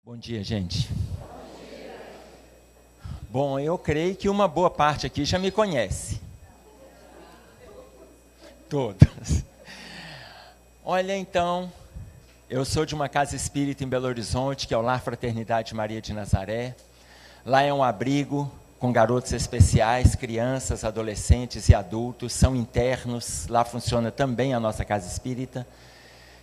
Bom dia, gente. Bom, eu creio que uma boa parte aqui já me conhece. Todas. Olha, então, eu sou de uma casa espírita em Belo Horizonte, que é o Lar Fraternidade Maria de Nazaré. Lá é um abrigo com garotos especiais, crianças, adolescentes e adultos, são internos. Lá funciona também a nossa casa espírita.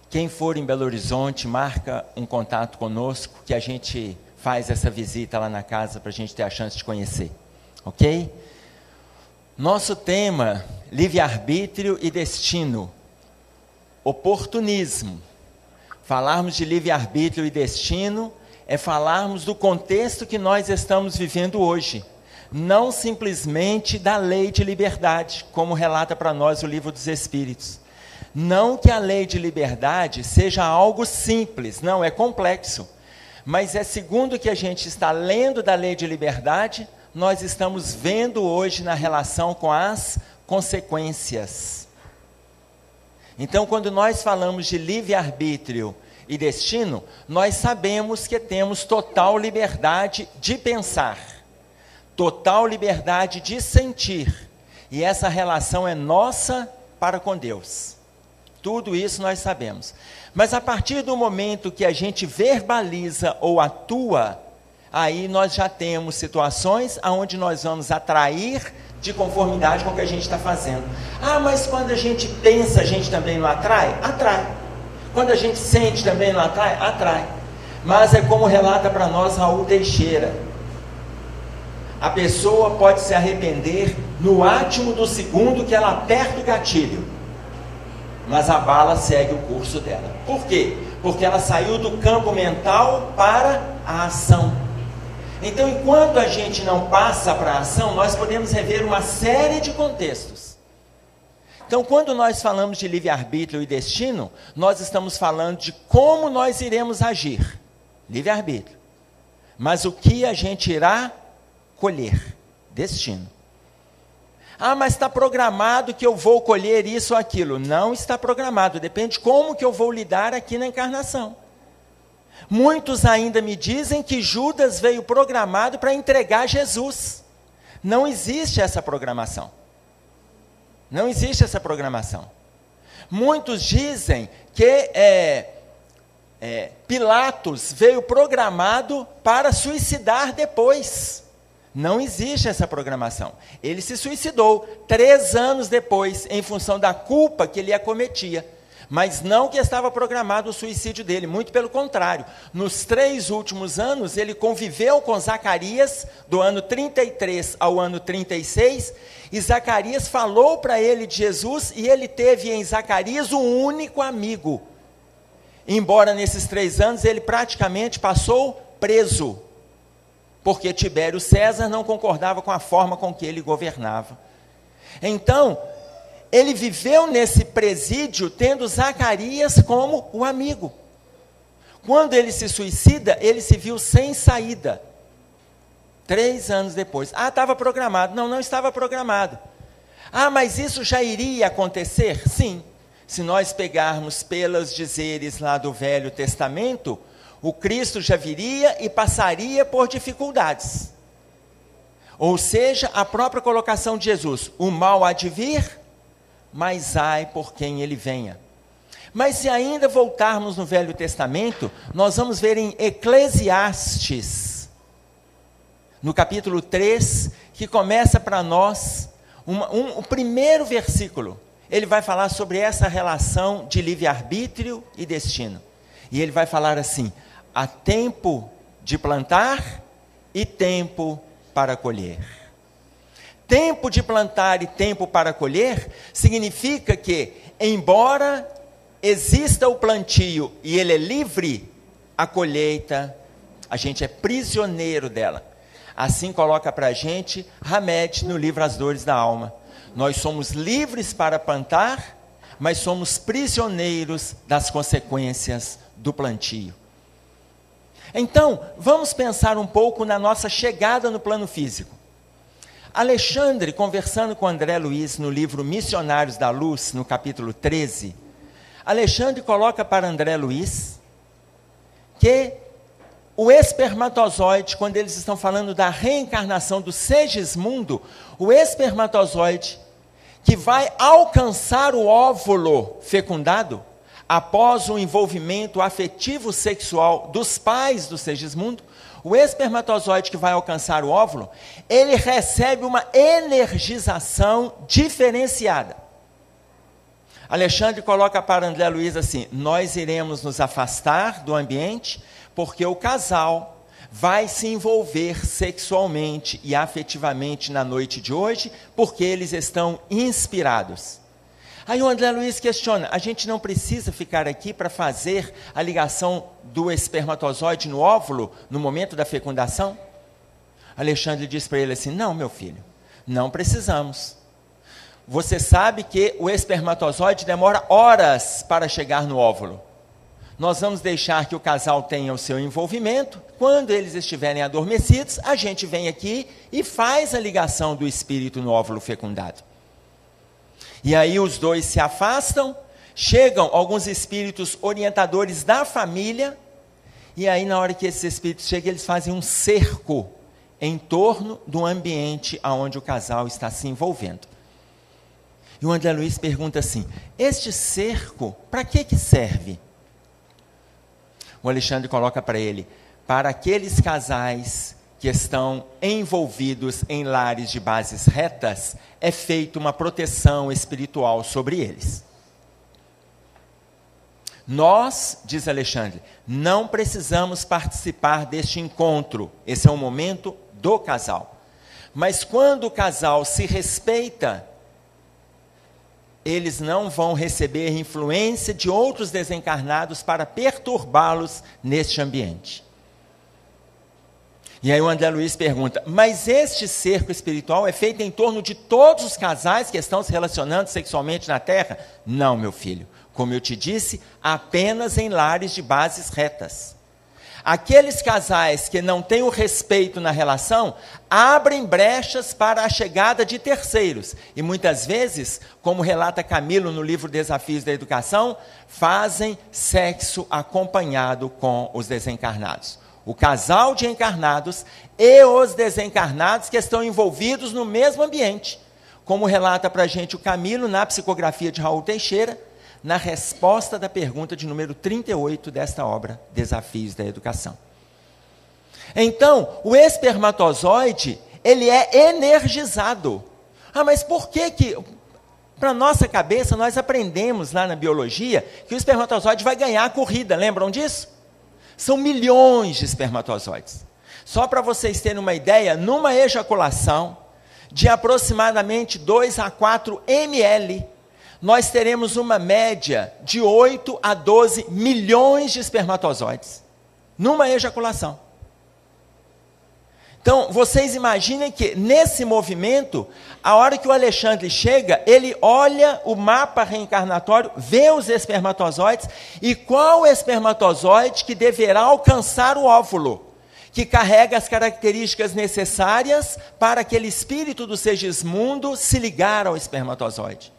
Quem for em Belo Horizonte, marca um contato conosco, que a gente faz essa visita lá na casa para a gente ter a chance de conhecer, ok? Nosso tema, livre-arbítrio e destino, oportunismo. Falarmos de livre-arbítrio e destino é falarmos do contexto que nós estamos vivendo hoje, não simplesmente da lei de liberdade, como relata para nós o Livro dos Espíritos. Não que a lei de liberdade seja algo simples, não, é complexo. Mas é segundo o que a gente está lendo da lei de liberdade, nós estamos vendo hoje na relação com as consequências. Então, quando nós falamos de livre-arbítrio e destino, nós sabemos que temos total liberdade de pensar, total liberdade de sentir, e essa relação é nossa para com Deus. Tudo isso nós sabemos. Mas a partir do momento que a gente verbaliza ou atua, aí nós já temos situações onde nós vamos atrair de conformidade com o que a gente está fazendo. Ah, mas quando a gente pensa, a gente também não atrai? Atrai. Quando a gente sente, também não atrai? Atrai. Mas é como relata para nós Raul Teixeira. A pessoa pode se arrepender no átimo do segundo que ela aperta o gatilho, mas a bala segue o curso dela. Por quê? Porque ela saiu do campo mental para a ação. Então, enquanto a gente não passa para a ação, nós podemos rever uma série de contextos. Então, quando nós falamos de livre-arbítrio e destino, nós estamos falando de como nós iremos agir. Livre-arbítrio. Mas o que a gente irá colher? Destino. Ah, mas está programado que eu vou colher isso ou aquilo. Não está programado, depende como que eu vou lidar aqui na encarnação. Muitos ainda me dizem que Judas veio programado para entregar Jesus. Não existe essa programação. Não existe essa programação. Muitos dizem que Pilatos veio programado para suicidar depois. Não existe essa programação. Ele se suicidou 3 anos depois, em função da culpa que ele acometia. Mas não que estava programado o suicídio dele, muito pelo contrário. Nos 3 últimos anos, ele conviveu com Zacarias, do ano 33 ao ano 36, e Zacarias falou para ele de Jesus, e ele teve em Zacarias um único amigo. Embora nesses 3 anos ele praticamente passou preso, porque Tibério César não concordava com a forma com que ele governava. Então, ele viveu nesse presídio, tendo Zacarias como o amigo. Quando ele se suicida, ele se viu sem saída. 3 anos depois. Ah, estava programado. Não, não estava programado. Ah, mas isso já iria acontecer? Sim. Se nós pegarmos pelos dizeres lá do Velho Testamento, o Cristo já viria e passaria por dificuldades. Ou seja, a própria colocação de Jesus, o mal há de vir, mas ai por quem ele venha. Mas se ainda voltarmos no Velho Testamento, nós vamos ver em Eclesiastes, no capítulo 3, que começa para nós, o primeiro versículo, ele vai falar sobre essa relação de livre-arbítrio e destino. E ele vai falar assim: há tempo de plantar e tempo para colher. Tempo de plantar e tempo para colher significa que, embora exista o plantio e ele é livre, a colheita, a gente é prisioneiro dela. Assim coloca para a gente Hamed no livro As Dores da Alma. Nós somos livres para plantar, mas somos prisioneiros das consequências do plantio. Então, vamos pensar um pouco na nossa chegada no plano físico. Alexandre, conversando com André Luiz no livro Missionários da Luz, no capítulo 13, Alexandre coloca para André Luiz que o espermatozoide, quando eles estão falando da reencarnação do Segismundo, o espermatozoide que vai alcançar o óvulo fecundado, após o envolvimento afetivo sexual dos pais do Segismundo, o espermatozoide que vai alcançar o óvulo, ele recebe uma energização diferenciada. Alexandre coloca para André Luiz assim: nós iremos nos afastar do ambiente, porque o casal vai se envolver sexualmente e afetivamente na noite de hoje, porque eles estão inspirados. Aí o André Luiz questiona: a gente não precisa ficar aqui para fazer a ligação do espermatozoide no óvulo, no momento da fecundação? Alexandre diz para ele assim: não, meu filho, não precisamos. Você sabe que o espermatozoide demora horas para chegar no óvulo. Nós vamos deixar que o casal tenha o seu envolvimento. Quando eles estiverem adormecidos, a gente vem aqui e faz a ligação do espírito no óvulo fecundado. E aí os dois se afastam, chegam alguns espíritos orientadores da família, e aí na hora que esses espíritos chegam, eles fazem um cerco em torno do ambiente onde o casal está se envolvendo. E o André Luiz pergunta assim: este cerco, para que serve? O Alexandre coloca para ele: para aqueles casais que estão envolvidos em lares de bases retas, é feita uma proteção espiritual sobre eles. Nós, diz Alexandre, não precisamos participar deste encontro, esse é um momento do casal. Mas quando o casal se respeita, eles não vão receber influência de outros desencarnados para perturbá-los neste ambiente. E aí o André Luiz pergunta: mas este cerco espiritual é feito em torno de todos os casais que estão se relacionando sexualmente na Terra? Não, meu filho. Como eu te disse, apenas em lares de bases retas. Aqueles casais que não têm o respeito na relação, abrem brechas para a chegada de terceiros. E muitas vezes, como relata Camilo no livro Desafios da Educação, fazem sexo acompanhado com os desencarnados. O casal de encarnados e os desencarnados que estão envolvidos no mesmo ambiente. Como relata para a gente o Camilo na psicografia de Raul Teixeira, na resposta da pergunta de número 38 desta obra, Desafios da Educação. Então, o espermatozoide, ele é energizado. Mas por que para nossa cabeça, nós aprendemos lá na biologia, que o espermatozoide vai ganhar a corrida, lembram disso? São milhões de espermatozoides. Só para vocês terem uma ideia, numa ejaculação de aproximadamente 2 a 4 ml, nós teremos uma média de 8 a 12 milhões de espermatozoides, numa ejaculação. Então, vocês imaginem que, nesse movimento, a hora que o Alexandre chega, ele olha o mapa reencarnatório, vê os espermatozoides, e qual espermatozoide que deverá alcançar o óvulo, que carrega as características necessárias para aquele espírito do Segismundo se ligar ao espermatozoide.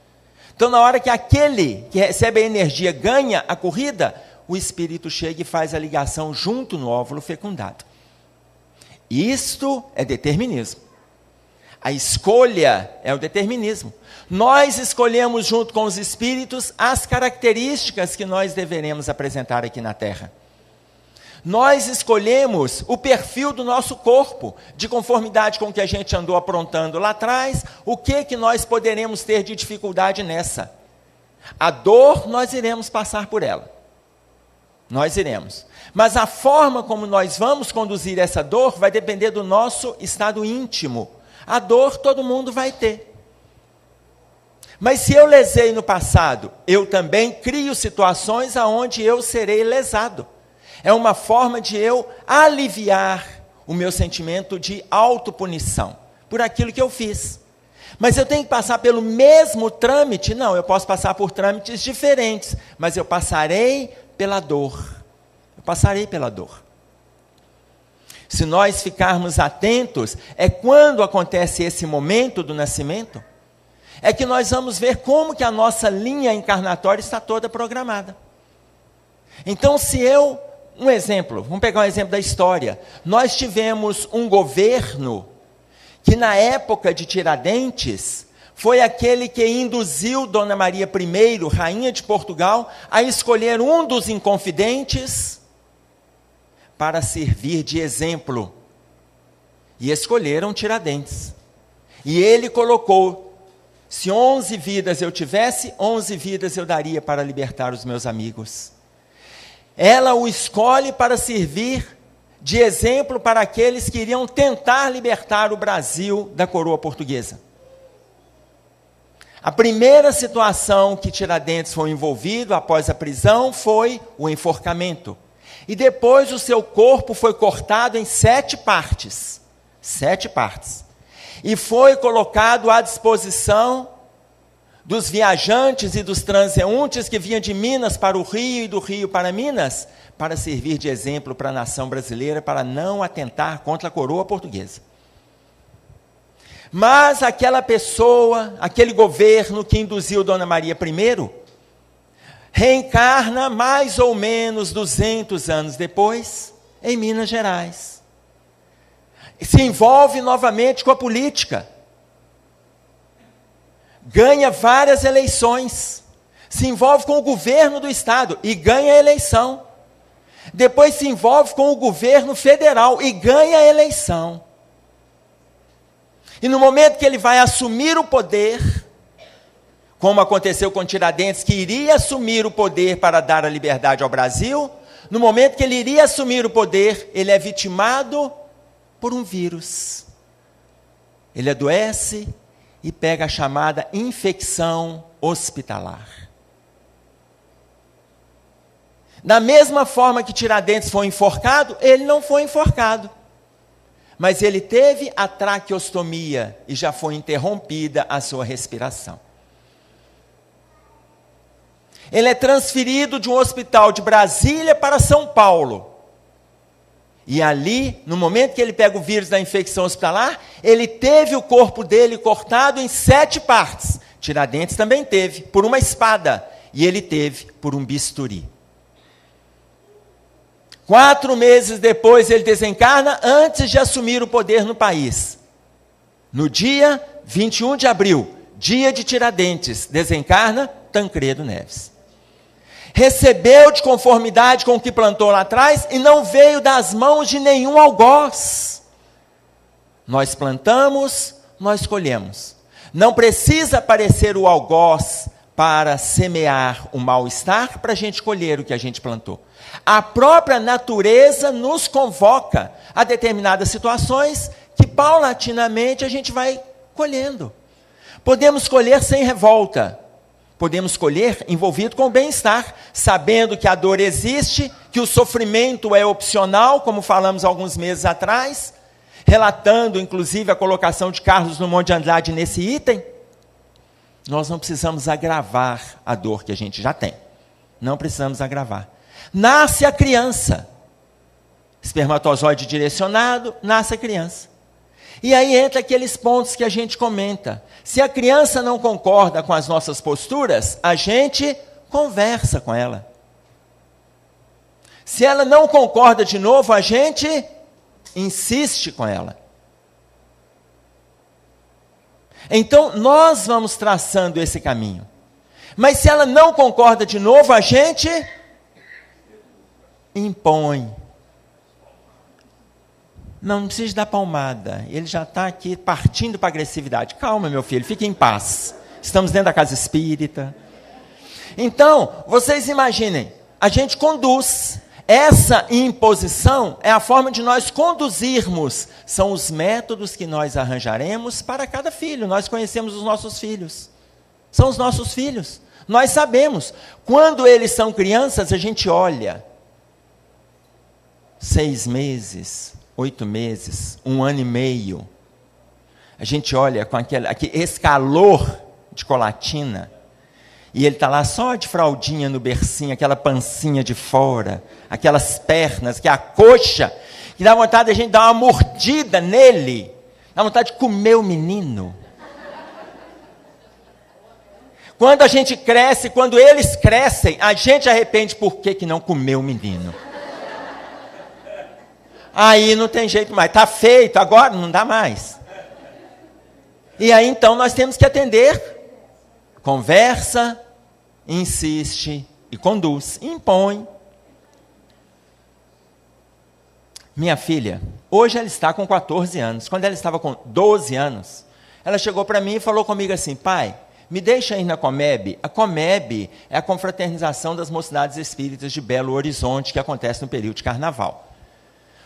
Então, na hora que aquele que recebe a energia ganha a corrida, o espírito chega e faz a ligação junto no óvulo fecundado. Isto é determinismo. A escolha é o determinismo. Nós escolhemos junto com os espíritos as características que nós deveremos apresentar aqui na Terra. Nós escolhemos o perfil do nosso corpo, de conformidade com o que a gente andou aprontando lá atrás, o que nós poderemos ter de dificuldade nessa. A dor, nós iremos passar por ela. Nós iremos. Mas a forma como nós vamos conduzir essa dor vai depender do nosso estado íntimo. A dor todo mundo vai ter. Mas se eu lesei no passado, eu também crio situações aonde eu serei lesado. É uma forma de eu aliviar o meu sentimento de autopunição por aquilo que eu fiz. Mas eu tenho que passar pelo mesmo trâmite? Não, eu posso passar por trâmites diferentes, mas eu passarei pela dor. Eu passarei pela dor. Se nós ficarmos atentos, é quando acontece esse momento do nascimento, é que nós vamos ver como que a nossa linha encarnatória está toda programada. Então, se eu Um exemplo, vamos pegar um exemplo da história. Nós tivemos um governo que na época de Tiradentes foi aquele que induziu Dona Maria I, rainha de Portugal, a escolher um dos inconfidentes para servir de exemplo. E escolheram Tiradentes. E ele colocou: se 11 vidas eu tivesse, 11 vidas eu daria para libertar os meus amigos. Ela o escolhe para servir de exemplo para aqueles que iriam tentar libertar o Brasil da coroa portuguesa. A primeira situação que Tiradentes foi envolvido após a prisão foi o enforcamento. E depois o seu corpo foi cortado em 7 partes. 7 partes. E foi colocado à disposição dos viajantes e dos transeuntes que vinham de Minas para o Rio e do Rio para Minas, para servir de exemplo para a nação brasileira, para não atentar contra a coroa portuguesa. Mas aquela pessoa, aquele governo que induziu Dona Maria I, reencarna mais ou menos 200 anos depois, em Minas Gerais. Se envolve novamente com a política. Ganha várias eleições, se envolve com o governo do estado e ganha a eleição. Depois se envolve com o governo federal e ganha a eleição. E no momento que ele vai assumir o poder, como aconteceu com Tiradentes, que iria assumir o poder para dar a liberdade ao Brasil, no momento que ele iria assumir o poder, ele é vitimado por um vírus. Ele adoece e pega a chamada infecção hospitalar. Da mesma forma que Tiradentes foi enforcado, ele não foi enforcado. Mas ele teve a traqueostomia e já foi interrompida a sua respiração. Ele é transferido de um hospital de Brasília para São Paulo. E ali, no momento que ele pega o vírus da infecção hospitalar, ele teve o corpo dele cortado em 7 partes. Tiradentes também teve, por uma espada. E ele teve por um bisturi. 4 meses depois ele desencarna, antes de assumir o poder no país. No dia 21 de abril, dia de Tiradentes, desencarna Tancredo Neves. Recebeu de conformidade com o que plantou lá atrás e não veio das mãos de nenhum algoz. Nós plantamos, nós colhemos. Não precisa aparecer o algoz para semear o mal-estar, para a gente colher o que a gente plantou. A própria natureza nos convoca a determinadas situações que paulatinamente a gente vai colhendo. Podemos colher sem revolta. Podemos colher envolvido com o bem-estar, sabendo que a dor existe, que o sofrimento é opcional, como falamos alguns meses atrás, relatando inclusive a colocação de Carlos Drummond de Andrade nesse item. Nós não precisamos agravar a dor que a gente já tem. Não precisamos agravar. Nasce a criança. Espermatozoide direcionado, nasce a criança. E aí entra aqueles pontos que a gente comenta. Se a criança não concorda com as nossas posturas, a gente conversa com ela. Se ela não concorda de novo, a gente insiste com ela. Então, nós vamos traçando esse caminho. Mas se ela não concorda de novo, a gente impõe. Não precisa dar palmada. Ele já está aqui partindo para a agressividade. Calma, meu filho, fique em paz. Estamos dentro da casa espírita. Então, vocês imaginem, a gente conduz. Essa imposição é a forma de nós conduzirmos. São os métodos que nós arranjaremos para cada filho. Nós conhecemos os nossos filhos. São os nossos filhos. Nós sabemos. Quando eles são crianças, a gente olha. 6 meses, 8 meses, 1 ano e meio. A gente olha com esse calor de colatina. E ele está lá só de fraldinha no bercinho, aquela pancinha de fora, aquelas pernas, que é a coxa, que dá vontade de a gente dar uma mordida nele, dá vontade de comer o menino. Quando a gente cresce, quando eles crescem, a gente arrepende por que não comeu o menino. Aí não tem jeito mais. Está feito, agora não dá mais. E aí então nós temos que atender. Conversa, insiste e conduz. Impõe. Minha filha, hoje ela está com 14 anos. Quando ela estava com 12 anos, ela chegou para mim e falou comigo assim: pai, me deixa ir na Comeb. A Comeb é a confraternização das mocidades espíritas de Belo Horizonte, que acontece no período de carnaval.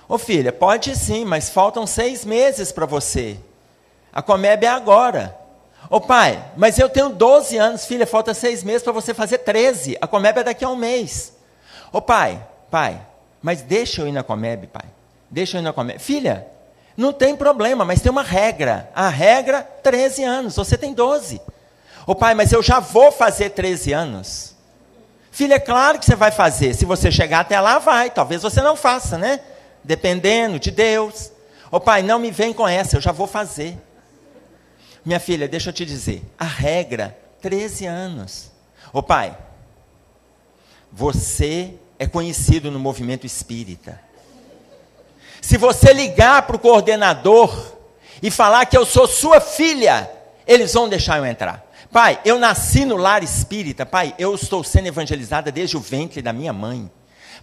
Ô filha, pode sim, mas faltam 6 meses para você. A Comeb é agora. Ô pai, mas eu tenho 12 anos, filha, falta 6 meses para você fazer 13. A Comeb é daqui a 1 mês. Ô pai, mas deixa eu ir na Comeb, pai. Deixa eu ir na Comeb. Filha, não tem problema, mas tem uma regra. A regra, 13 anos, você tem 12. Ô pai, mas eu já vou fazer 13 anos. Filha, é claro que você vai fazer. Se você chegar até lá, vai. Talvez você não faça, né? Dependendo de Deus. Ô pai, não me vem com essa, eu já vou fazer. Minha filha, deixa eu te dizer. A regra, 13 anos. Ô pai, você é conhecido no movimento espírita. Se você ligar para o coordenador e falar que eu sou sua filha, eles vão deixar eu entrar. Pai, eu nasci no lar espírita. Pai, eu estou sendo evangelizada desde o ventre da minha mãe.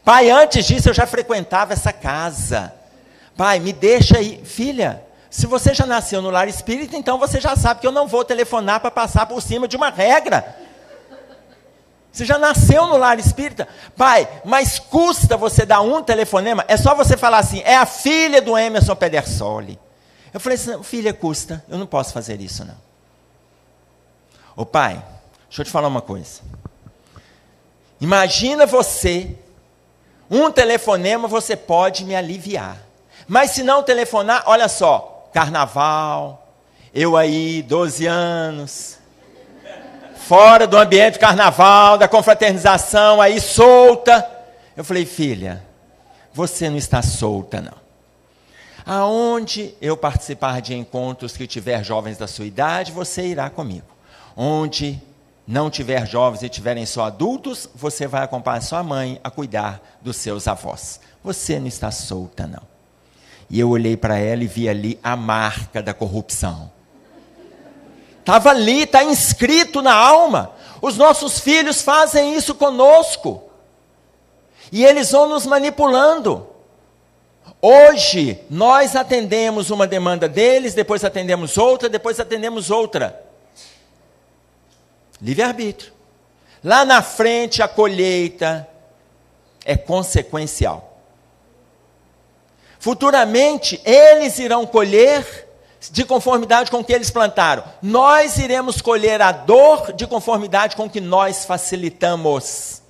Pai, antes disso eu já frequentava essa casa. Pai, me deixa aí. Filha, se você já nasceu no lar espírita, então você já sabe que eu não vou telefonar para passar por cima de uma regra. Você já nasceu no lar espírita. Pai, mas custa você dar um telefonema? É só você falar assim: é a filha do Emerson Pedersoli. Eu falei assim: filha, custa. Eu não posso fazer isso, não. Ô pai, deixa eu te falar uma coisa. Imagina você, um telefonema você pode me aliviar. Mas se não telefonar, olha só, carnaval, eu aí, 12 anos, fora do ambiente do carnaval, da confraternização, aí solta. Eu falei: filha, você não está solta, não. Aonde eu participar de encontros que tiver jovens da sua idade, você irá comigo. Onde não tiver jovens e tiverem só adultos, você vai acompanhar sua mãe a cuidar dos seus avós. Você não está solta, não. E eu olhei para ela e vi ali a marca da corrupção. Estava ali, está inscrito na alma. Os nossos filhos fazem isso conosco. E eles vão nos manipulando. Hoje, nós atendemos uma demanda deles, depois atendemos outra, depois atendemos outra. Livre-arbítrio. Lá na frente, a colheita é consequencial. Futuramente, eles irão colher de conformidade com o que eles plantaram. Nós iremos colher a dor de conformidade com o que nós facilitamos.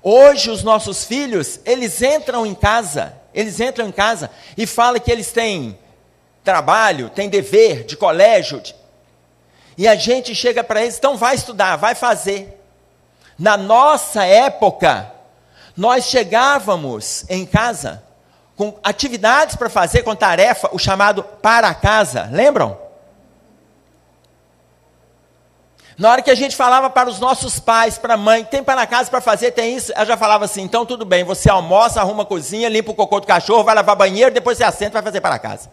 Hoje, os nossos filhos, eles entram em casa e falam que eles têm trabalho, têm dever de colégio, e a gente chega para eles: então vai estudar, vai fazer. Na nossa época, nós chegávamos em casa com atividades para fazer, com tarefa, o chamado para casa, lembram? Na hora que a gente falava para os nossos pais, para a mãe, tem para casa para fazer, tem isso, ela já falava assim: então tudo bem, você almoça, arruma a cozinha, limpa o cocô do cachorro, vai lavar banheiro, depois você assenta e vai fazer para casa.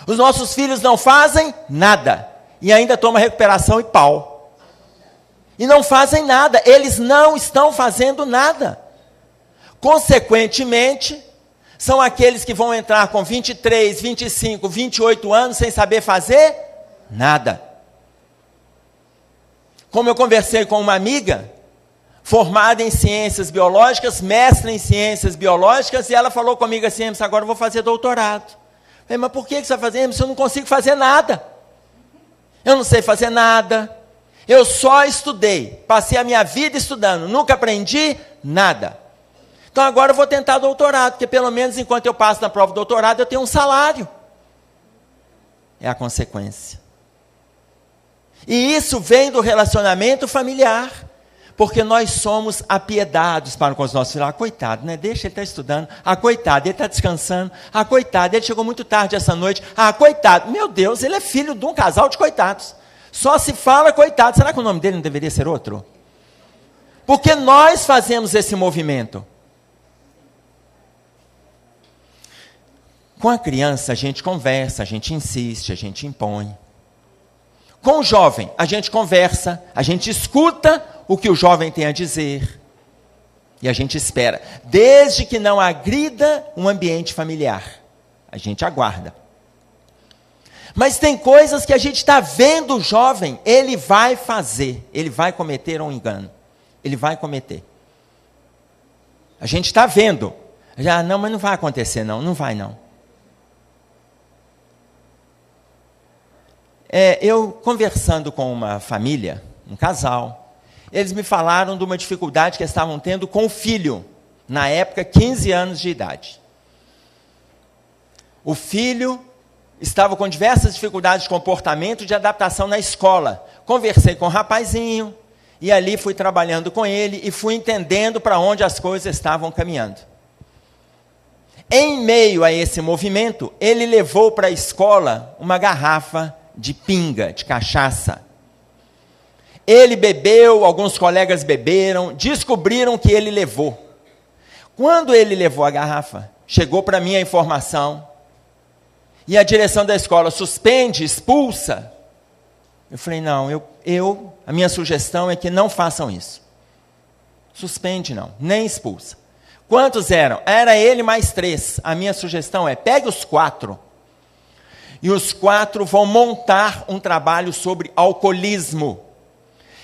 Os nossos filhos não fazem nada. E ainda toma recuperação e pau. E não fazem nada. Eles não estão fazendo nada. Consequentemente, são aqueles que vão entrar com 23, 25, 28 anos sem saber fazer nada. Como eu conversei com uma amiga, formada em ciências biológicas, mestre em ciências biológicas, e ela falou comigo assim: agora eu vou fazer doutorado. Eu falei: mas por que você vai fazer? Eu não consigo fazer nada. Eu não sei fazer nada, eu só estudei, passei a minha vida estudando, nunca aprendi nada. Então agora eu vou tentar doutorado, porque pelo menos enquanto eu passo na prova do doutorado, eu tenho um salário. É a consequência. E isso vem do relacionamento familiar, porque nós somos apiedados para com os nossos filhos. Ah, coitado, né? Deixa ele estar estudando. Ah, coitado, ele está descansando. Ah, coitado, ele chegou muito tarde essa noite. Ah, coitado. Meu Deus, ele é filho de um casal de coitados. Só se fala coitado. Será que o nome dele não deveria ser outro? Porque nós fazemos esse movimento. Com a criança, a gente conversa, a gente insiste, a gente impõe. Com o jovem, a gente conversa, a gente escuta o que o jovem tem a dizer. E a gente espera, desde que não agrida um ambiente familiar. A gente aguarda. Mas tem coisas que a gente está vendo o jovem, ele vai fazer, ele vai cometer um engano. Ele vai cometer. A gente está vendo. Já, não, mas não vai acontecer não, não vai não. Eu conversando com uma família, um casal, eles me falaram de uma dificuldade que eles estavam tendo com o filho, na época, 15 anos de idade. O filho estava com diversas dificuldades de comportamento, de adaptação na escola. Conversei com o rapazinho, e ali fui trabalhando com ele, e fui entendendo para onde as coisas estavam caminhando. Em meio a esse movimento, ele levou para a escola uma garrafa de pinga, de cachaça. Ele bebeu, alguns colegas beberam, descobriram que ele levou. Quando ele levou a garrafa, chegou para mim a informação, e a direção da escola suspende, expulsa. Eu falei, não, a minha sugestão é que não façam isso. Suspende não, nem expulsa. Quantos eram? Era ele mais 3. A minha sugestão é, pegue os 4. E os 4 vão montar um trabalho sobre alcoolismo.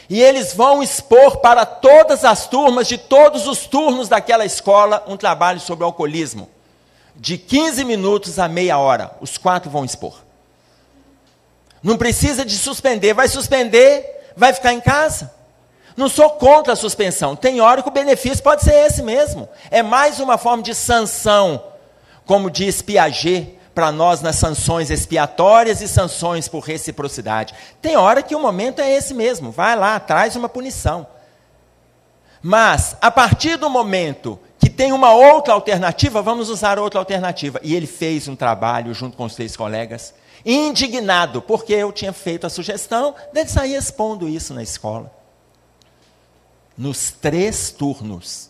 E eles vão expor para todas as turmas, de todos os turnos daquela escola, um trabalho sobre alcoolismo. De 15 minutos a meia hora, os 4 vão expor. Não precisa de suspender, vai suspender, vai ficar em casa. Não sou contra a suspensão, tem hora que o benefício pode ser esse mesmo. É mais uma forma de sanção, como diz Piaget, para nós nas sanções expiatórias e sanções por reciprocidade. Tem hora que o momento é esse mesmo, vai lá, traz uma punição. Mas, a partir do momento que tem uma outra alternativa, vamos usar outra alternativa. E ele fez um trabalho junto com os 3 colegas, indignado, porque eu tinha feito a sugestão dele sair expondo isso na escola. Nos 3 turnos,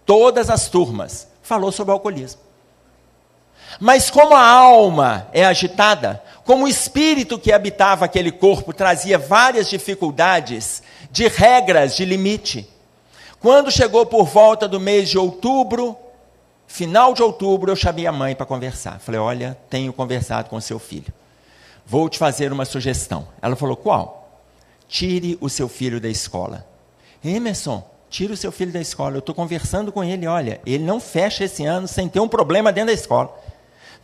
todas as turmas, falou sobre o alcoolismo. Mas como a alma é agitada, como o espírito que habitava aquele corpo trazia várias dificuldades, de regras, de limite, quando chegou por volta do mês de outubro, final de outubro, eu chamei a mãe para conversar. Falei, olha, tenho conversado com seu filho. Vou te fazer uma sugestão. Ela falou, qual? Tire o seu filho da escola. Emerson, tire o seu filho da escola. Eu estou conversando com ele, olha, ele não fecha esse ano sem ter um problema dentro da escola.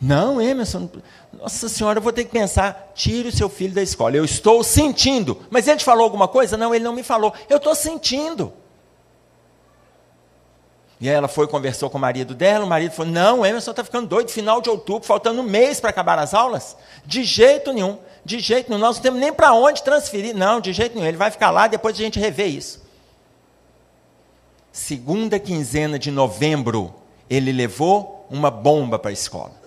Não, Emerson, nossa senhora, eu vou ter que pensar, tire o seu filho da escola. Eu estou sentindo. Mas ele te falou alguma coisa? Não, ele não me falou. Eu estou sentindo. E aí ela foi, conversou com o marido dela, o marido falou, não, Emerson está ficando doido, final de outubro, faltando um mês para acabar as aulas? De jeito nenhum, nós não temos nem para onde transferir, não, de jeito nenhum, ele vai ficar lá, depois a gente revê isso. Segunda quinzena de novembro, ele levou uma bomba para a escola.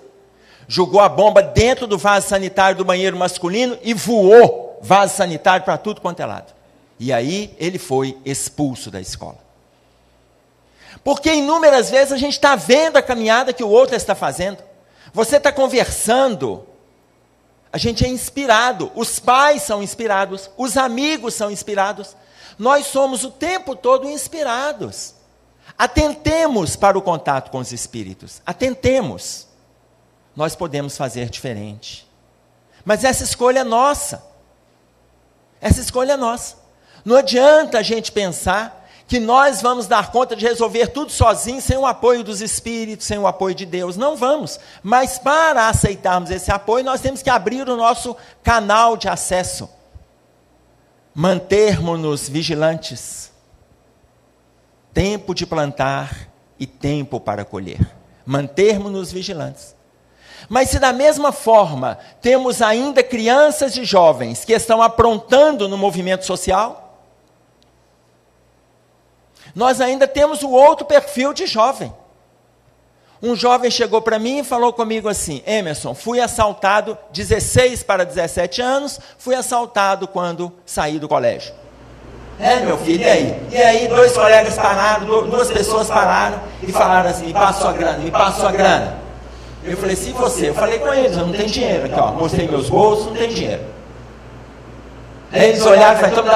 Jogou a bomba dentro do vaso sanitário do banheiro masculino e voou vaso sanitário para tudo quanto é lado. E aí ele foi expulso da escola. Porque inúmeras vezes a gente está vendo a caminhada que o outro está fazendo. Você está conversando, a gente é inspirado, os pais são inspirados, os amigos são inspirados. Nós somos o tempo todo inspirados. Atentemos para o contato com os espíritos, atentemos. Nós podemos fazer diferente. Mas essa escolha é nossa. Essa escolha é nossa. Não adianta a gente pensar que nós vamos dar conta de resolver tudo sozinhos, sem o apoio dos espíritos, sem o apoio de Deus. Não vamos. Mas para aceitarmos esse apoio, nós temos que abrir o nosso canal de acesso. Mantermos-nos vigilantes. Tempo de plantar e tempo para colher. Mantermos-nos vigilantes. Mas se da mesma forma temos ainda crianças e jovens que estão aprontando no movimento social, nós ainda temos o outro perfil de jovem. Um jovem chegou para mim e falou comigo assim, Emerson, fui assaltado, 16 para 17 anos, fui assaltado quando saí do colégio. Meu filho, e aí? E aí 2 colegas pararam, 2 pessoas pararam e falaram assim, me passa sua grana, me passa sua grana. Eu falei, se você, eu falei com eles, eu não tenho dinheiro, aqui ó, mostrei meus bolsos, não tem dinheiro. Aí eles olharam e falaram, então me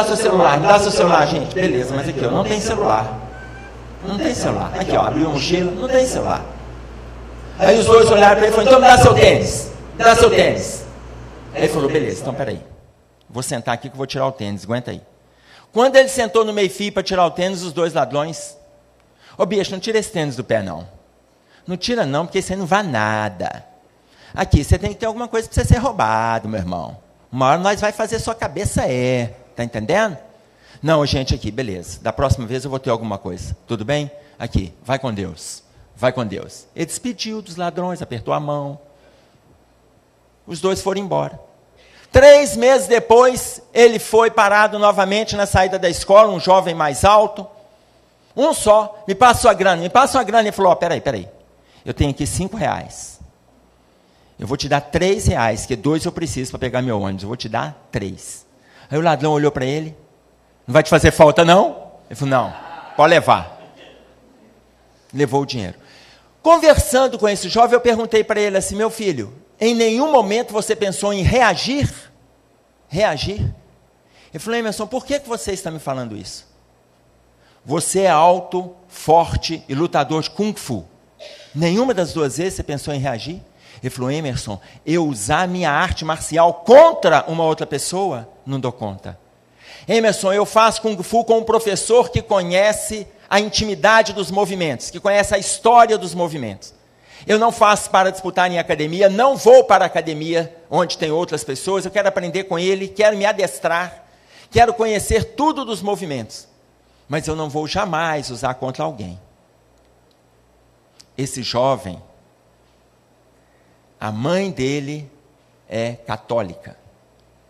dá seu celular, gente, beleza, mas aqui, ó, não tem celular. Não tem celular. Aqui, ó, abriu a mochila, não tem celular. Aí os dois olharam para ele e falaram, então me dá seu tênis, Aí ele falou, beleza, então peraí, vou sentar aqui que eu vou tirar o tênis, aguenta aí. Quando ele sentou no meio-fio para tirar o tênis, os dois ladrões, ô bicho, não tira esse tênis do pé não. Não tira não, porque isso aí não vai nada. Aqui, você tem que ter alguma coisa para você ser roubado, meu irmão. Uma hora nós vai fazer sua cabeça tá entendendo? Não, gente, aqui, beleza. Da próxima vez eu vou ter alguma coisa. Tudo bem? Aqui, vai com Deus. Vai com Deus. Ele despediu dos ladrões, apertou a mão. Os dois foram embora. 3 meses depois, ele foi parado novamente na saída da escola, um jovem mais alto. Um só, me passa sua grana. Ele falou, peraí. Eu tenho aqui R$5. Eu vou te dar R$3, que 2 eu preciso para pegar meu ônibus. Eu vou te dar 3. Aí o ladrão olhou para ele. Não vai te fazer falta, não? Ele falou, não, pode levar. Levou o dinheiro. Conversando com esse jovem, eu perguntei para ele assim, meu filho, em nenhum momento você pensou em reagir? Reagir? Ele falou, Emerson, por que você está me falando isso? Você é alto, forte e lutador de Kung Fu. Nenhuma das 2 vezes você pensou em reagir? Ele falou, Emerson, eu usar minha arte marcial contra uma outra pessoa, não dou conta. Emerson, eu faço Kung Fu com um professor que conhece a intimidade dos movimentos, que conhece a história dos movimentos. Eu não faço para disputar em academia, não vou para a academia onde tem outras pessoas, eu quero aprender com ele, quero me adestrar, quero conhecer tudo dos movimentos, mas eu não vou jamais usar contra alguém. Esse jovem, a mãe dele é católica,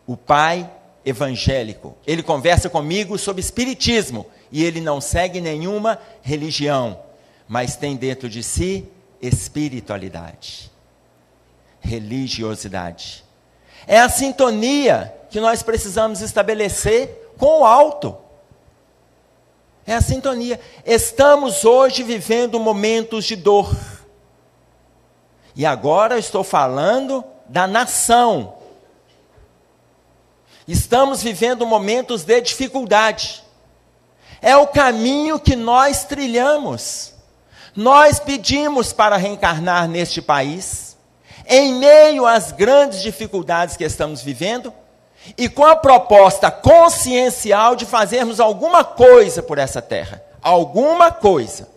o pai evangélico. Ele conversa comigo sobre espiritismo e ele não segue nenhuma religião, mas tem dentro de si espiritualidade, religiosidade. É a sintonia que nós precisamos estabelecer com o alto. É a sintonia. Estamos hoje vivendo momentos de dor. E agora eu estou falando da nação. Estamos vivendo momentos de dificuldade. É o caminho que nós trilhamos. Nós pedimos para reencarnar neste país, em meio às grandes dificuldades que estamos vivendo, e com a proposta consciencial de fazermos alguma coisa por essa terra. Alguma coisa.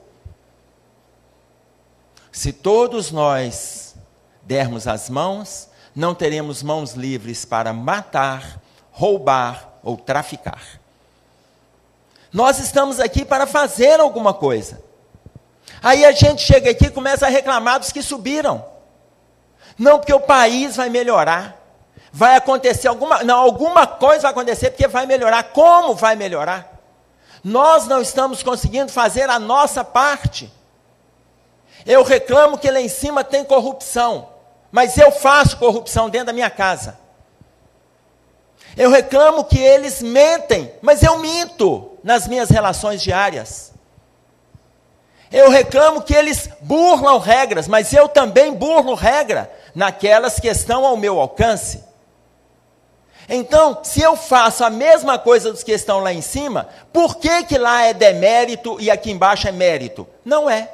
Se todos nós dermos as mãos, não teremos mãos livres para matar, roubar ou traficar. Nós estamos aqui para fazer alguma coisa. Aí a gente chega aqui e começa a reclamar dos que subiram. Não, porque o país vai melhorar. Vai acontecer alguma coisa vai acontecer porque vai melhorar. Como vai melhorar? Nós não estamos conseguindo fazer a nossa parte. Eu reclamo que lá em cima tem corrupção, mas eu faço corrupção dentro da minha casa. Eu reclamo que eles mentem, mas eu minto nas minhas relações diárias. Eu reclamo que eles burlam regras, mas eu também burlo regra naquelas que estão ao meu alcance. Então, se eu faço a mesma coisa dos que estão lá em cima, por que lá é demérito e aqui embaixo é mérito? Não é.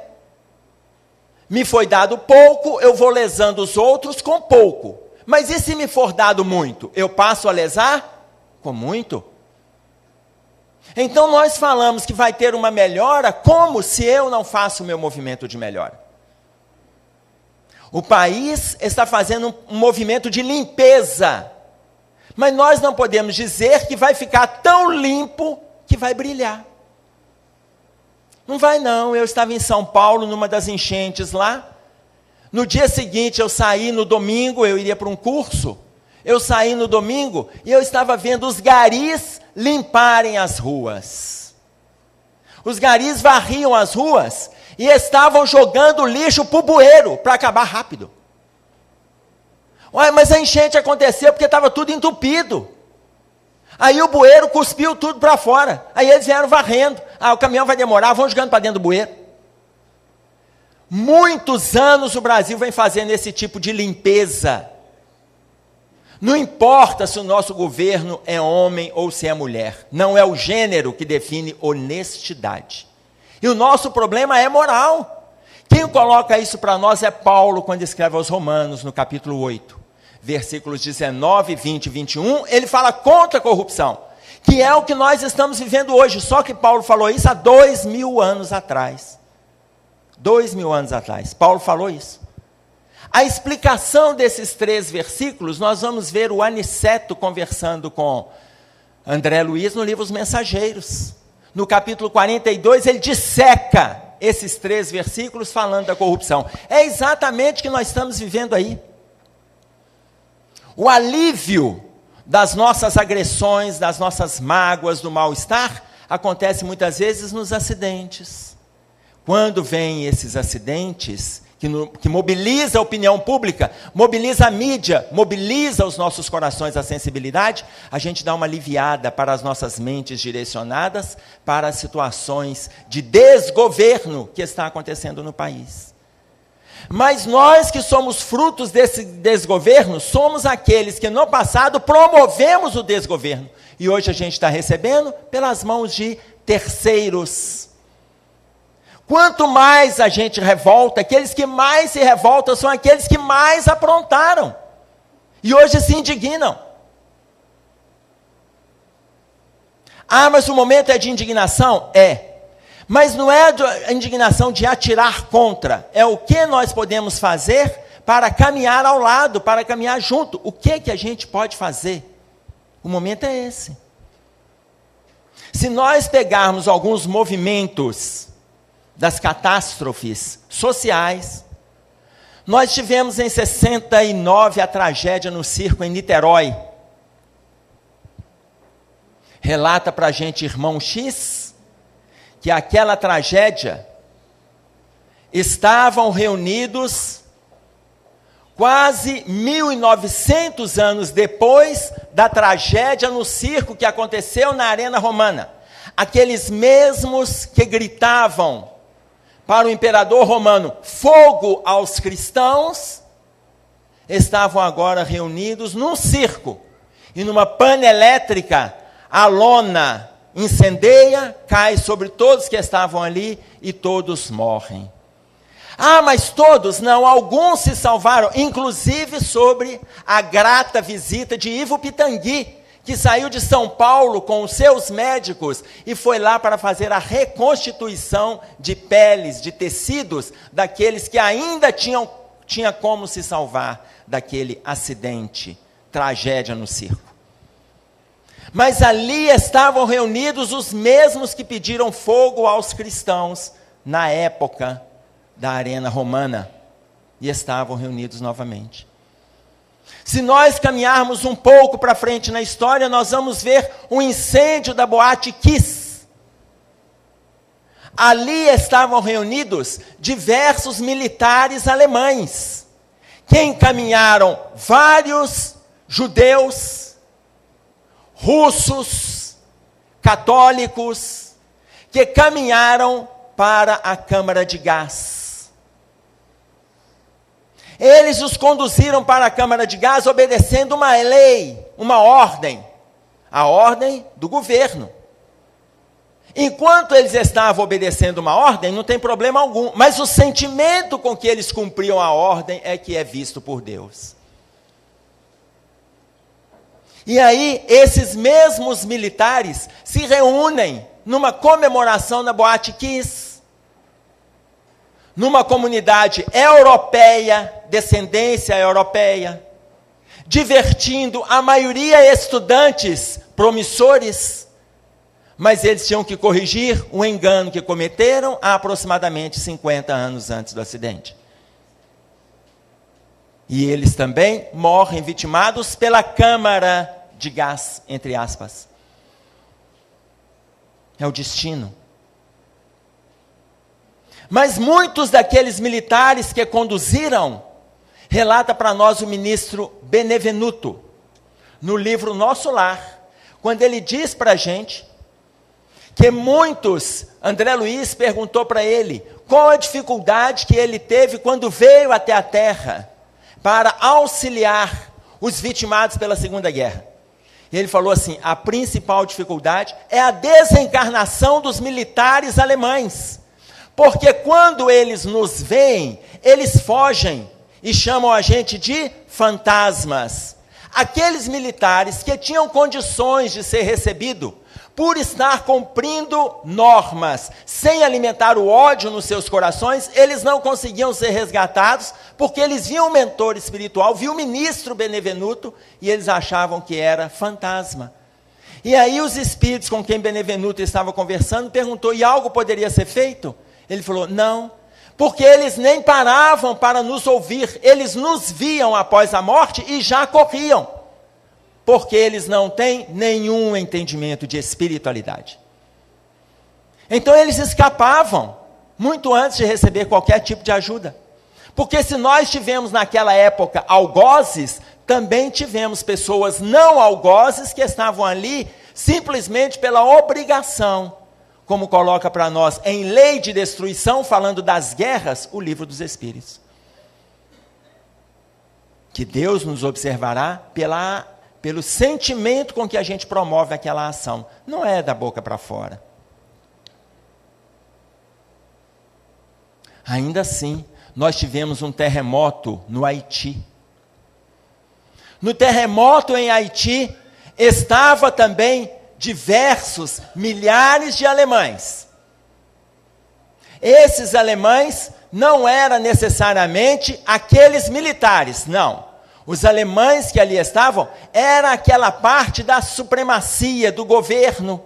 Me foi dado pouco, eu vou lesando os outros com pouco. Mas e se me for dado muito? Eu passo a lesar com muito? Então nós falamos que vai ter uma melhora, como se eu não faço o meu movimento de melhora? O país está fazendo um movimento de limpeza, mas nós não podemos dizer que vai ficar tão limpo que vai brilhar. Não vai não. Eu estava em São Paulo, numa das enchentes lá. No dia seguinte, eu saí no domingo, eu iria para um curso. Eu saí no domingo e eu estava vendo os garis limparem as ruas. Os garis varriam as ruas e estavam jogando lixo para o bueiro, para acabar rápido. Ué, mas a enchente aconteceu porque estava tudo entupido. Aí o bueiro cuspiu tudo para fora. Aí eles vieram varrendo. O caminhão vai demorar, vão jogando para dentro do bueiro. Muitos anos o Brasil vem fazendo esse tipo de limpeza. Não importa se o nosso governo é homem ou se é mulher. Não é o gênero que define honestidade. E o nosso problema é moral. Quem coloca isso para nós é Paulo, quando escreve aos Romanos, no capítulo 8, versículos 19, 20 e 21, ele fala contra a corrupção, que é o que nós estamos vivendo hoje, só que Paulo falou isso há 2000 anos atrás. 2000 anos atrás, Paulo falou isso. A explicação desses 3 versículos, nós vamos ver o Aniceto conversando com André Luiz no livro Os Mensageiros. No capítulo 42, ele disseca esses 3 versículos falando da corrupção. É exatamente o que nós estamos vivendo aí. O alívio das nossas agressões, das nossas mágoas, do mal-estar, acontece muitas vezes nos acidentes. Quando vêm esses acidentes, que mobiliza a opinião pública, mobiliza a mídia, mobiliza os nossos corações, a sensibilidade, a gente dá uma aliviada para as nossas mentes direcionadas para as situações de desgoverno que está acontecendo no país. Mas nós que somos frutos desse desgoverno, somos aqueles que no passado promovemos o desgoverno. E hoje a gente está recebendo pelas mãos de terceiros. Quanto mais a gente revolta, aqueles que mais se revoltam são aqueles que mais aprontaram. E hoje se indignam. Ah, mas o momento é de indignação? É. Mas não é a indignação de atirar contra. É o que nós podemos fazer para caminhar ao lado, para caminhar junto. O que a gente pode fazer? O momento é esse. Se nós pegarmos alguns movimentos das catástrofes sociais, nós tivemos em 69 a tragédia no circo em Niterói. Relata para a gente irmão X, que aquela tragédia, estavam reunidos quase 1900 anos depois da tragédia no circo que aconteceu na Arena Romana. Aqueles mesmos que gritavam para o imperador romano, fogo aos cristãos, estavam agora reunidos num circo, e numa pana elétrica, a lona incendeia, cai sobre todos que estavam ali, e todos morrem. Ah, mas todos? Não, alguns se salvaram, inclusive sobre a grata visita de Ivo Pitangui, que saiu de São Paulo com os seus médicos e foi lá para fazer a reconstituição de peles, de tecidos, daqueles que ainda tinha como se salvar daquele acidente, tragédia no circo. Mas ali estavam reunidos os mesmos que pediram fogo aos cristãos na época da Arena Romana, e estavam reunidos novamente. Se nós caminharmos um pouco para frente na história, nós vamos ver o incêndio da Boate Kiss. Ali estavam reunidos diversos militares alemães, que encaminharam vários judeus, russos, católicos, que caminharam para a câmara de gás. Eles os conduziram para a câmara de gás obedecendo uma lei, uma ordem, a ordem do governo. Enquanto eles estavam obedecendo uma ordem, não tem problema algum, mas o sentimento com que eles cumpriam a ordem é que é visto por Deus. E aí, esses mesmos militares se reúnem numa comemoração na Boate Kiss, numa comunidade europeia, descendência europeia, divertindo a maioria estudantes promissores, mas eles tinham que corrigir o engano que cometeram há aproximadamente 50 anos antes do acidente. E eles também morrem vitimados pela câmara de gás, entre aspas. É o destino. Mas muitos daqueles militares que conduziram, relata para nós o ministro Benevenuto, no livro Nosso Lar, quando ele diz para a gente que muitos, André Luiz perguntou para ele, qual a dificuldade que ele teve quando veio até a Terra para auxiliar os vitimados pela Segunda Guerra. E ele falou assim, a principal dificuldade é a desencarnação dos militares alemães. Porque quando eles nos veem, eles fogem e chamam a gente de fantasmas. Aqueles militares que tinham condições de ser recebidos, por estar cumprindo normas, sem alimentar o ódio nos seus corações, eles não conseguiam ser resgatados, porque eles viam o mentor espiritual, viam o ministro Benevenuto, e eles achavam que era fantasma. E aí os espíritos com quem Benevenuto estava conversando, perguntou, e algo poderia ser feito? Ele falou, não, porque eles nem paravam para nos ouvir, eles nos viam após a morte e já corriam. Porque eles não têm nenhum entendimento de espiritualidade. Então eles escapavam, muito antes de receber qualquer tipo de ajuda. Porque se nós tivemos naquela época algozes, também tivemos pessoas não algozes que estavam ali simplesmente pela obrigação, como coloca para nós em Lei de Destruição, falando das guerras, o Livro dos Espíritos. Que Deus nos observará pelo sentimento com que a gente promove aquela ação. Não é da boca para fora. Ainda assim, nós tivemos um terremoto no Haiti. No terremoto em Haiti, estava também diversos milhares de alemães. Esses alemães não eram necessariamente aqueles militares, não. Os alemães que ali estavam, era aquela parte da supremacia do governo.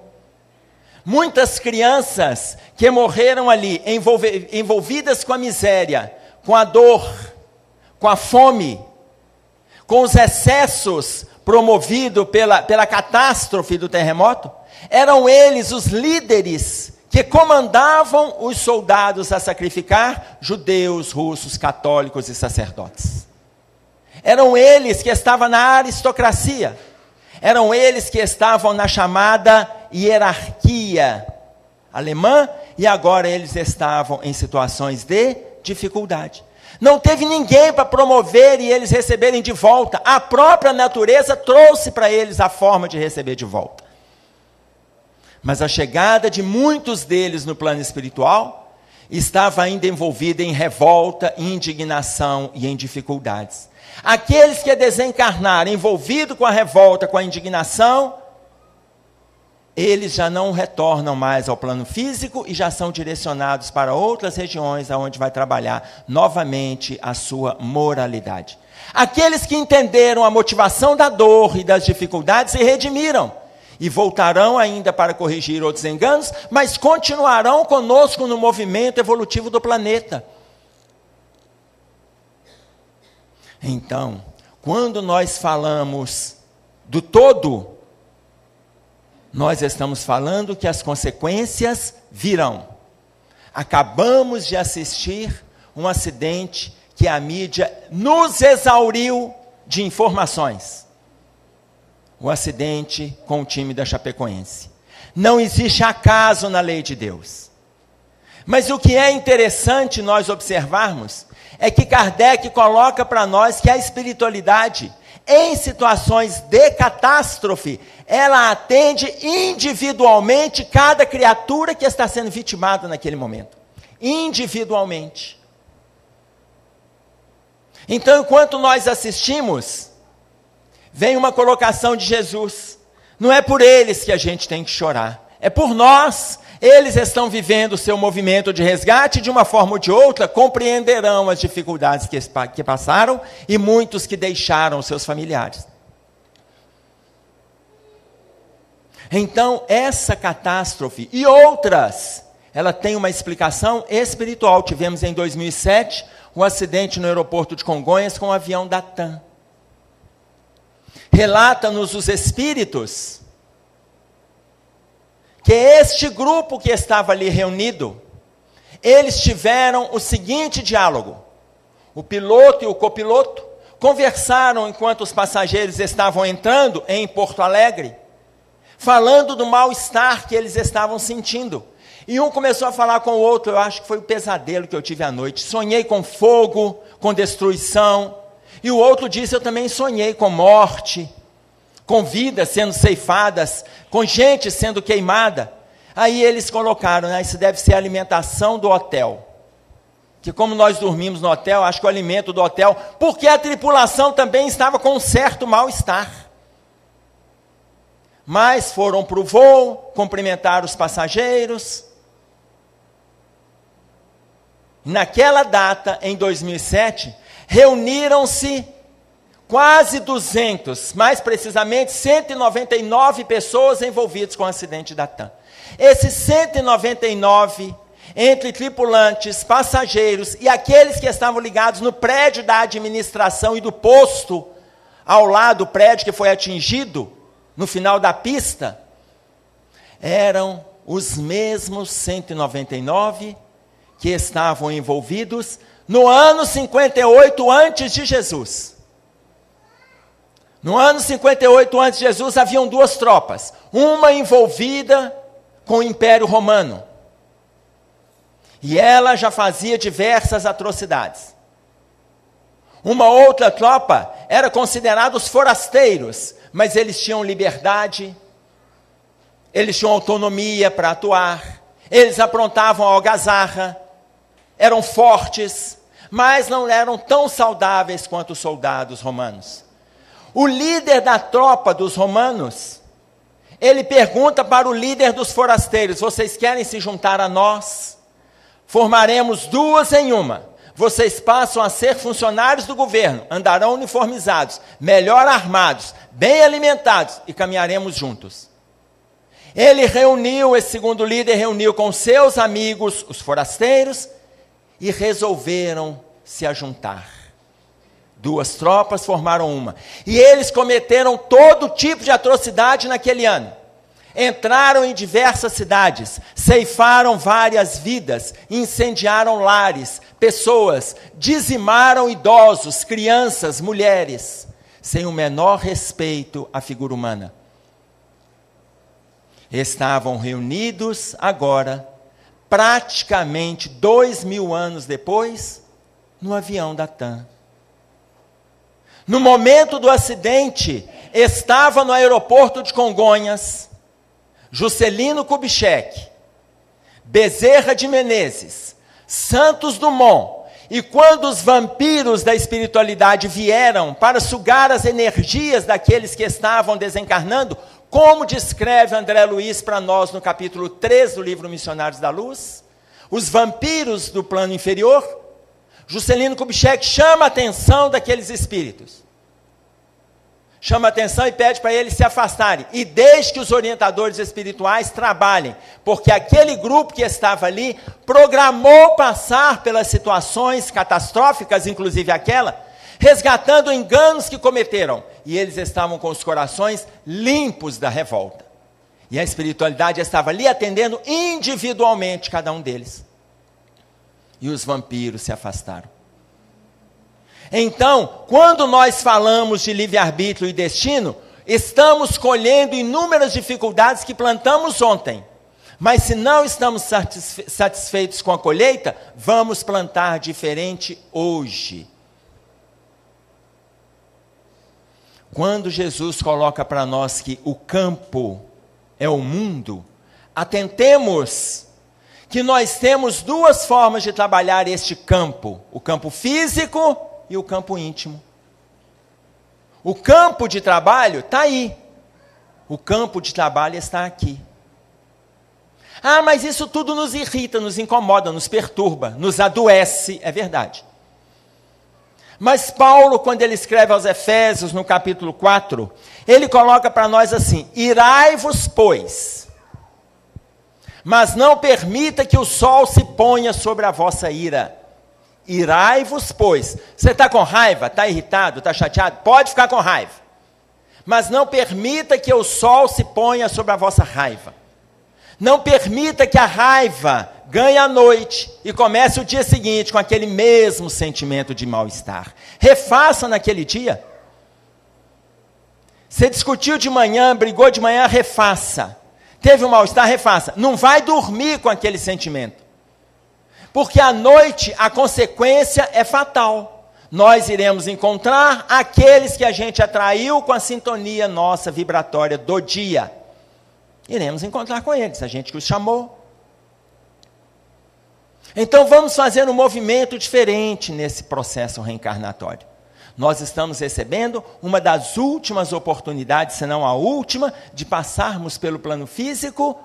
Muitas crianças que morreram ali, envolvidas com a miséria, com a dor, com a fome, com os excessos promovidos pela catástrofe do terremoto, eram eles os líderes que comandavam os soldados a sacrificar judeus, russos, católicos e sacerdotes. Eram eles que estavam na aristocracia, eram eles que estavam na chamada hierarquia alemã, e agora eles estavam em situações de dificuldade. Não teve ninguém para promover e eles receberem de volta, a própria natureza trouxe para eles a forma de receber de volta. Mas a chegada de muitos deles no plano espiritual, estava ainda envolvida em revolta, indignação e em dificuldades. Aqueles que desencarnaram, envolvidos com a revolta, com a indignação, eles já não retornam mais ao plano físico e já são direcionados para outras regiões onde vai trabalhar novamente a sua moralidade. Aqueles que entenderam a motivação da dor e das dificuldades se redimiram e voltarão ainda para corrigir outros enganos, mas continuarão conosco no movimento evolutivo do planeta. Então, quando nós falamos do todo, nós estamos falando que as consequências virão. Acabamos de assistir um acidente que a mídia nos exauriu de informações. O acidente com o time da Chapecoense. Não existe acaso na lei de Deus. Mas o que é interessante nós observarmos é que Kardec coloca para nós que a espiritualidade, em situações de catástrofe, ela atende individualmente cada criatura que está sendo vitimada naquele momento. Individualmente. Então, enquanto nós assistimos, vem uma colocação de Jesus. Não é por eles que a gente tem que chorar, é por nós. Eles estão vivendo o seu movimento de resgate, de uma forma ou de outra, compreenderão as dificuldades que passaram e muitos que deixaram seus familiares. Então, essa catástrofe e outras, ela tem uma explicação espiritual. Tivemos em 2007 um acidente no aeroporto de Congonhas com o avião da TAM. Relata-nos os espíritos que este grupo que estava ali reunido, eles tiveram o seguinte diálogo. O piloto e o copiloto conversaram enquanto os passageiros estavam entrando em Porto Alegre, falando do mal-estar que eles estavam sentindo. E um começou a falar com o outro, eu acho que foi o pesadelo que eu tive à noite. Sonhei com fogo, com destruição. E o outro disse, eu também sonhei com morte, com vidas sendo ceifadas, com gente sendo queimada. Aí eles colocaram, né, isso deve ser a alimentação do hotel. Que como nós dormimos no hotel, acho que o alimento do hotel, porque a tripulação também estava com um certo mal-estar. Mas foram para o voo, cumprimentaram os passageiros. Naquela data, em 2007, reuniram-se quase 200, mais precisamente 199 pessoas envolvidas com o acidente da TAM. Esses 199, entre tripulantes, passageiros e aqueles que estavam ligados no prédio da administração e do posto, ao lado do prédio que foi atingido, no final da pista, eram os mesmos 199 que estavam envolvidos no ano 58 antes de Jesus. No ano 58 antes de Jesus haviam duas tropas, uma envolvida com o Império Romano, e ela já fazia diversas atrocidades. Uma outra tropa era considerada os forasteiros, mas eles tinham liberdade, eles tinham autonomia para atuar, eles aprontavam a algazarra, eram fortes, mas não eram tão saudáveis quanto os soldados romanos. O líder da tropa dos romanos, ele pergunta para o líder dos forasteiros, vocês querem se juntar a nós? Formaremos duas em uma. Vocês passam a ser funcionários do governo, andarão uniformizados, melhor armados, bem alimentados e caminharemos juntos. Ele reuniu, esse segundo líder reuniu com seus amigos, os forasteiros, e resolveram se ajuntar. Duas tropas formaram uma. E eles cometeram todo tipo de atrocidade naquele ano. Entraram em diversas cidades, ceifaram várias vidas, incendiaram lares, pessoas, dizimaram idosos, crianças, mulheres, sem o menor respeito à figura humana. Estavam reunidos agora, praticamente 2000 anos depois, no avião da TAM. No momento do acidente, estava no aeroporto de Congonhas, Juscelino Kubitschek, Bezerra de Menezes, Santos Dumont, e quando os vampiros da espiritualidade vieram para sugar as energias daqueles que estavam desencarnando, como descreve André Luiz para nós no capítulo 3 do livro Missionários da Luz, os vampiros do plano inferior, Juscelino Kubitschek chama a atenção daqueles espíritos. Chama a atenção e pede para eles se afastarem. E deixe que os orientadores espirituais trabalhem. Porque aquele grupo que estava ali programou passar pelas situações catastróficas, inclusive aquela, resgatando enganos que cometeram. E eles estavam com os corações limpos da revolta. E a espiritualidade estava ali atendendo individualmente cada um deles. E os vampiros se afastaram. Então, quando nós falamos de livre-arbítrio e destino, estamos colhendo inúmeras dificuldades que plantamos ontem. Mas se não estamos satisfeitos com a colheita, vamos plantar diferente hoje. Quando Jesus coloca para nós que o campo é o mundo, atentemos que nós temos duas formas de trabalhar este campo, o campo físico e o campo íntimo. O campo de trabalho está aí. O campo de trabalho está aqui. Ah, mas isso tudo nos irrita, nos incomoda, nos perturba, nos adoece. É verdade. Mas Paulo, quando ele escreve aos Efésios, no capítulo 4, ele coloca para nós assim: irai-vos, pois, mas não permita que o sol se ponha sobre a vossa ira. Irai-vos, pois. Você está com raiva, está irritado, está chateado? Pode ficar com raiva. Mas não permita que o sol se ponha sobre a vossa raiva. Não permita que a raiva ganhe a noite e comece o dia seguinte com aquele mesmo sentimento de mal-estar. Refaça naquele dia. Você discutiu de manhã, brigou de manhã, refaça. Teve um mal-estar, refaça. Não vai dormir com aquele sentimento. Porque à noite a consequência é fatal. Nós iremos encontrar aqueles que a gente atraiu com a sintonia nossa vibratória do dia. Iremos encontrar com eles, a gente que os chamou. Então vamos fazer um movimento diferente nesse processo reencarnatório. Nós estamos recebendo uma das últimas oportunidades, se não a última, de passarmos pelo plano físico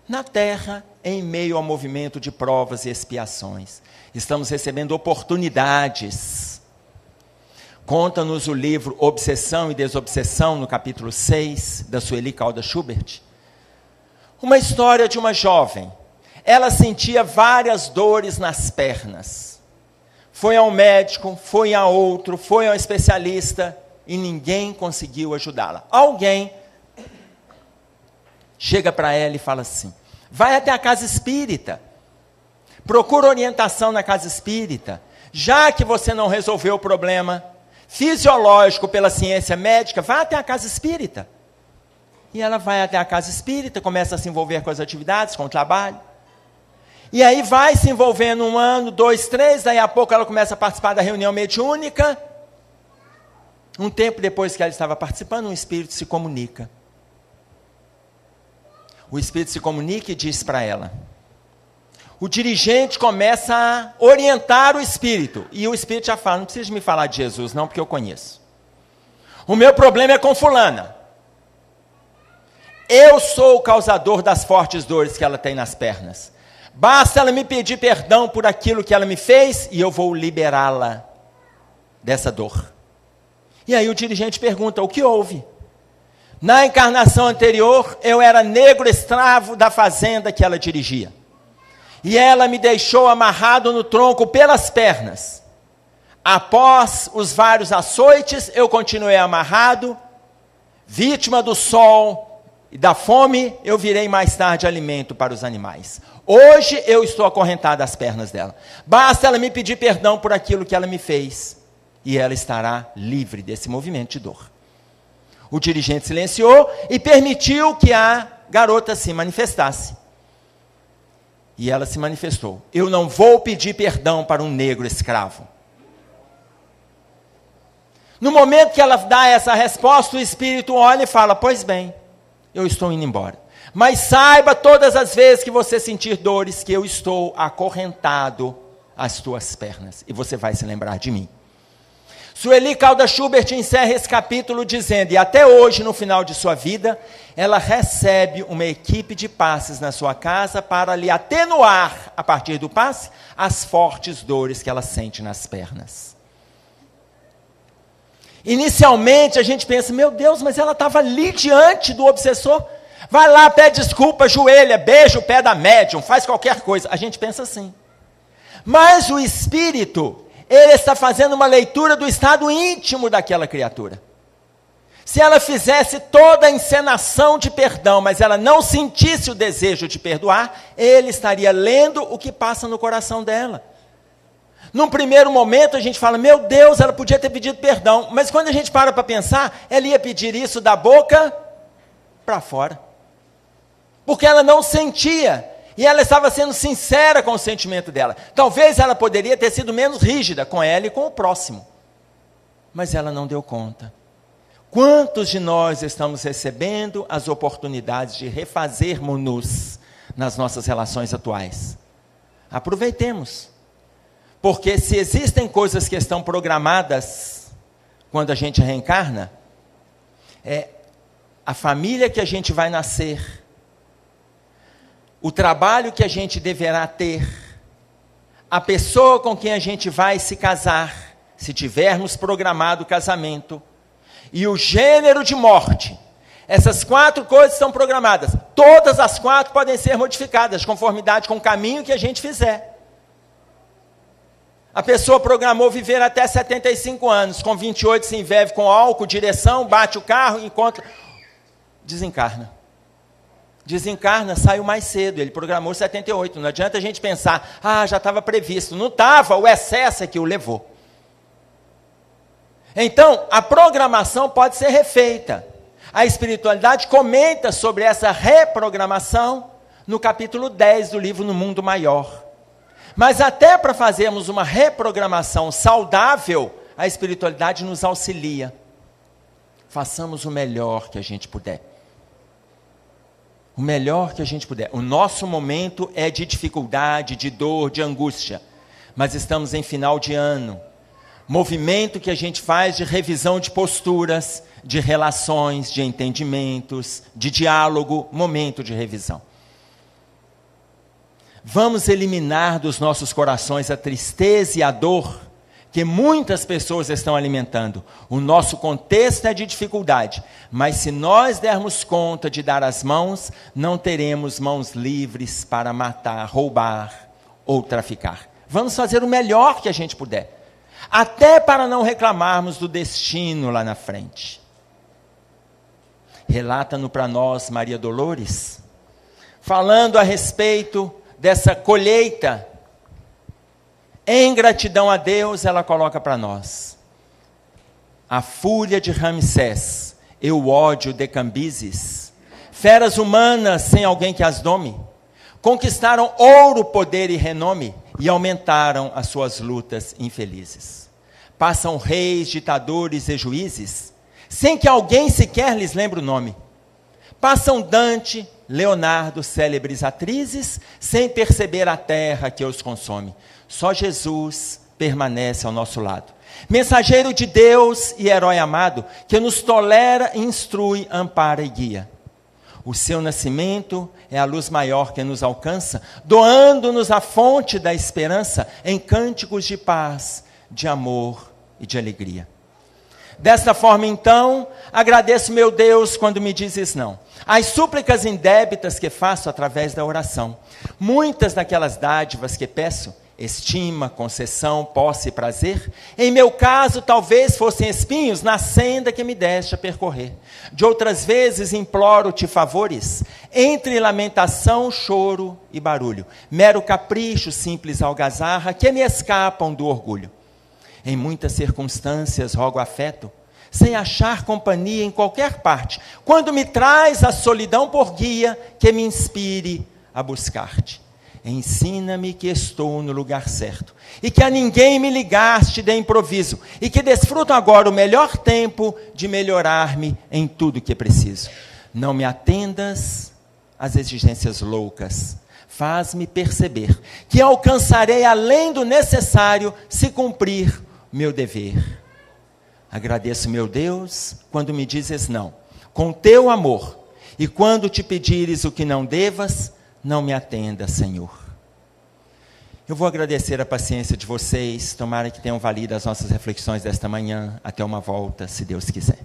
na Terra, em meio ao movimento de provas e expiações. Estamos recebendo oportunidades. Conta-nos o livro Obsessão e Desobsessão, no capítulo 6, da Sueli Caldas Schubert, uma história de uma jovem. Ela sentia várias dores nas pernas. Foi ao médico, foi a outro, foi ao especialista e ninguém conseguiu ajudá-la. Alguém chega para ela e fala assim: vai até a casa espírita, procura orientação na casa espírita, já que você não resolveu o problema fisiológico pela ciência médica, vai até a casa espírita. E ela vai até a casa espírita, começa a se envolver com as atividades, com o trabalho. E aí vai se envolvendo 1 ano, 2, 3, daí a pouco ela começa a participar da reunião mediúnica. Um tempo depois que ela estava participando, um espírito se comunica. O espírito se comunica e diz para ela. O dirigente começa a orientar o espírito. E o espírito já fala: não precisa me falar de Jesus não, porque eu conheço. O meu problema é com fulana. Eu sou o causador das fortes dores que ela tem nas pernas. Basta ela me pedir perdão por aquilo que ela me fez e eu vou liberá-la dessa dor. E aí o dirigente pergunta: o que houve? Na encarnação anterior, eu era negro escravo da fazenda que ela dirigia. E ela me deixou amarrado no tronco pelas pernas. Após os vários açoites, eu continuei amarrado, vítima do sol e da fome, eu virei mais tarde alimento para os animais. Hoje eu estou acorrentado às pernas dela. Basta ela me pedir perdão por aquilo que ela me fez, e ela estará livre desse movimento de dor. O dirigente silenciou e permitiu que a garota se manifestasse. E ela se manifestou: eu não vou pedir perdão para um negro escravo. No momento que ela dá essa resposta, o espírito olha e fala: pois bem, eu estou indo embora. Mas saiba todas as vezes que você sentir dores, que eu estou acorrentado às tuas pernas. E você vai se lembrar de mim. Sueli Caldas Schubert encerra esse capítulo dizendo: e até hoje, no final de sua vida, ela recebe uma equipe de passes na sua casa para lhe atenuar, a partir do passe, as fortes dores que ela sente nas pernas. Inicialmente a gente pensa: meu Deus, mas ela estava ali diante do obsessor. Vai lá, pede desculpa, ajoelha, beija o pé da médium, faz qualquer coisa. A gente pensa assim. Mas o espírito, ele está fazendo uma leitura do estado íntimo daquela criatura. Se ela fizesse toda a encenação de perdão, mas ela não sentisse o desejo de perdoar, ele estaria lendo o que passa no coração dela. Num primeiro momento a gente fala: meu Deus, ela podia ter pedido perdão. Mas quando a gente para pensar, ela ia pedir isso da boca para fora. Porque ela não sentia. E ela estava sendo sincera com o sentimento dela. Talvez ela poderia ter sido menos rígida com ela e com o próximo. Mas ela não deu conta. Quantos de nós estamos recebendo as oportunidades de refazermos-nos nas nossas relações atuais? Aproveitemos. Porque se existem coisas que estão programadas quando a gente reencarna, é a família que a gente vai nascer, o trabalho que a gente deverá ter, a pessoa com quem a gente vai se casar, se tivermos programado o casamento, e o gênero de morte. Essas 4 coisas estão programadas. Todas as 4 podem ser modificadas, de conformidade com o caminho que a gente fizer. A pessoa programou viver até 75 anos, com 28 se envolve com álcool, direção, bate o carro, encontra... desencarna. Desencarna, saiu mais cedo, ele programou 78, não adianta a gente pensar: já estava previsto. Não estava, o excesso é que o levou. Então, a programação pode ser refeita. A espiritualidade comenta sobre essa reprogramação no capítulo 10 do livro No Mundo Maior. Mas até para fazermos uma reprogramação saudável, a espiritualidade nos auxilia. Façamos o melhor que a gente puder. O melhor que a gente puder. O nosso momento é de dificuldade, de dor, de angústia. Mas estamos em final de ano. Movimento que a gente faz de revisão de posturas, de relações, de entendimentos, de diálogo, momento de revisão. Vamos eliminar dos nossos corações a tristeza e a dor que muitas pessoas estão alimentando. O nosso contexto é de dificuldade, mas se nós dermos conta de dar as mãos, não teremos mãos livres para matar, roubar ou traficar. Vamos fazer o melhor que a gente puder, até para não reclamarmos do destino lá na frente. Relata-no para nós Maria Dolores, falando a respeito dessa colheita. Em gratidão a Deus, ela coloca para nós: a fúria de Ramsés e o ódio de Cambises, feras humanas sem alguém que as dome, conquistaram ouro, poder e renome, e aumentaram as suas lutas infelizes. Passam reis, ditadores e juízes, sem que alguém sequer lhes lembre o nome. Passam Dante, Leonardo, célebres atrizes, sem perceber a terra que os consome. Só Jesus permanece ao nosso lado. Mensageiro de Deus e herói amado, que nos tolera, instrui, ampara e guia. O seu nascimento é a luz maior que nos alcança, doando-nos a fonte da esperança em cânticos de paz, de amor e de alegria. Desta forma, então, agradeço, meu Deus, quando me dizes não. As súplicas indébitas que faço através da oração. Muitas daquelas dádivas que peço, estima, concessão, posse e prazer, em meu caso, talvez fossem espinhos na senda que me deste a percorrer. De outras vezes, imploro-te favores, entre lamentação, choro e barulho. Mero capricho, simples algazarra, que me escapam do orgulho. Em muitas circunstâncias rogo afeto, sem achar companhia em qualquer parte, quando me traz a solidão por guia, que me inspire a buscar-te. Ensina-me que estou no lugar certo, e que a ninguém me ligaste de improviso, e que desfruto agora o melhor tempo de melhorar-me em tudo que preciso. Não me atendas às exigências loucas, faz-me perceber que alcançarei além do necessário se cumprir meu dever. Agradeço, meu Deus, quando me dizes não, com teu amor, e quando te pedires o que não devas, não me atenda, Senhor. Eu vou agradecer a paciência de vocês, tomara que tenham valido as nossas reflexões desta manhã, até uma volta, se Deus quiser.